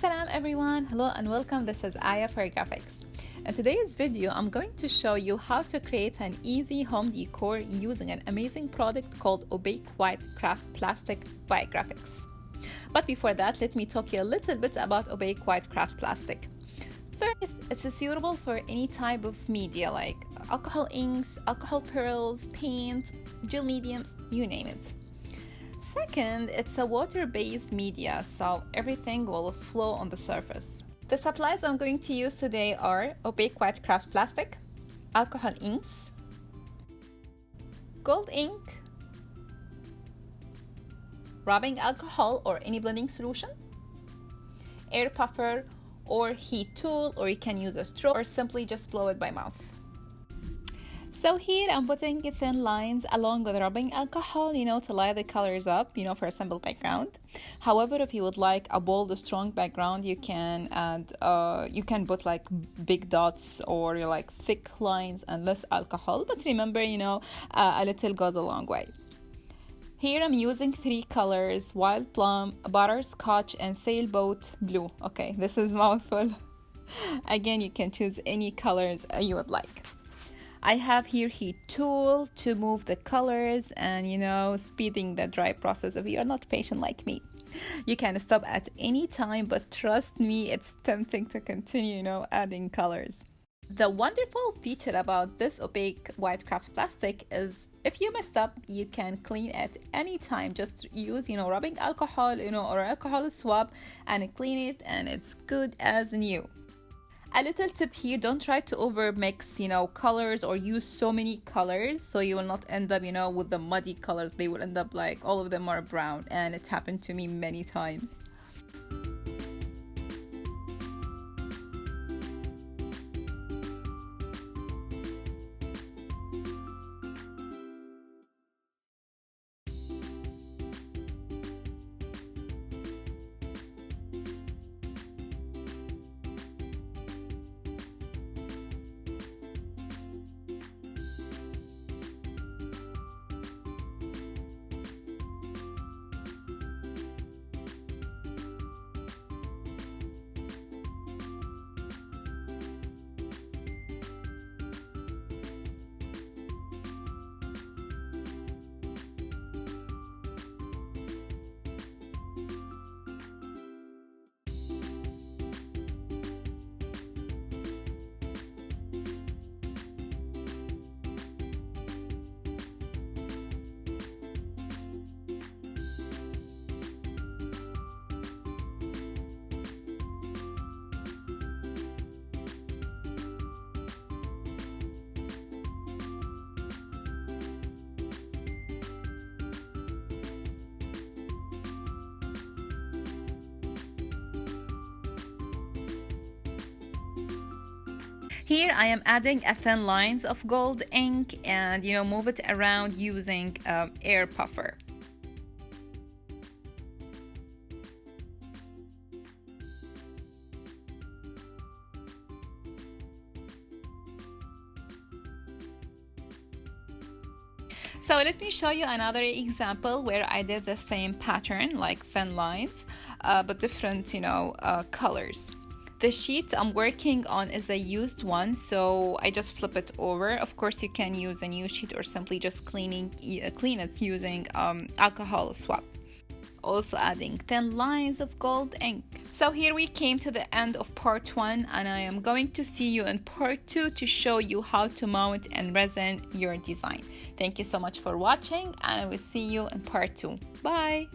Salam everyone, hello and welcome. This is Aya for Grafix. In today's video, I'm going to show you how to create an easy home decor using an amazing product called Opaque White Craft Plastic by Grafix. But before that, let me talk you a little bit about Opaque White Craft Plastic. First, it's suitable for any type of media like alcohol inks, alcohol pearls, paint, gel mediums, you name it. Second, it's a water-based media, so everything will flow on the surface. The supplies I'm going to use today are Opaque White Craft Plastic, alcohol inks, gold ink, rubbing alcohol or any blending solution, air puffer or heat tool, or you can use a straw or simply just blow it by mouth. So here I'm putting thin lines along with rubbing alcohol, to light the colors up, for a simple background. However, if you would like a bold, strong background, you can add, you can put like big dots or like thick lines and less alcohol. But remember, a little goes a long way. Here I'm using 3 colors: wild plum, butterscotch, and sailboat blue. Okay, this is mouthful. Again, you can choose any colors you would like. I have here heat tool to move the colors and speeding the dry process if you are not patient like me. You can stop at any time, but trust me, it's tempting to continue adding colors. The wonderful feature about this opaque white craft plastic is if you messed up, you can clean at any time. Just use rubbing alcohol or alcohol swab and clean it, and it's good as new. A little tip here, don't try to over mix colors or use so many colors, so you will not end up with the muddy colors. They will end up like all of them are brown, and it happened to me many times. Here I am adding a thin lines of gold ink and move it around using air puffer. So let me show you another example where I did the same pattern, like thin lines, but different colors. The sheet I'm working on is a used one, so I just flip it over. Of course, you can use a new sheet or simply just clean it using alcohol swab. Also adding thin lines of gold ink. So here we came to the end of part 1, and I am going to see you in part 2 to show you how to mount and resin your design. Thank you so much for watching, and I will see you in part 2. Bye!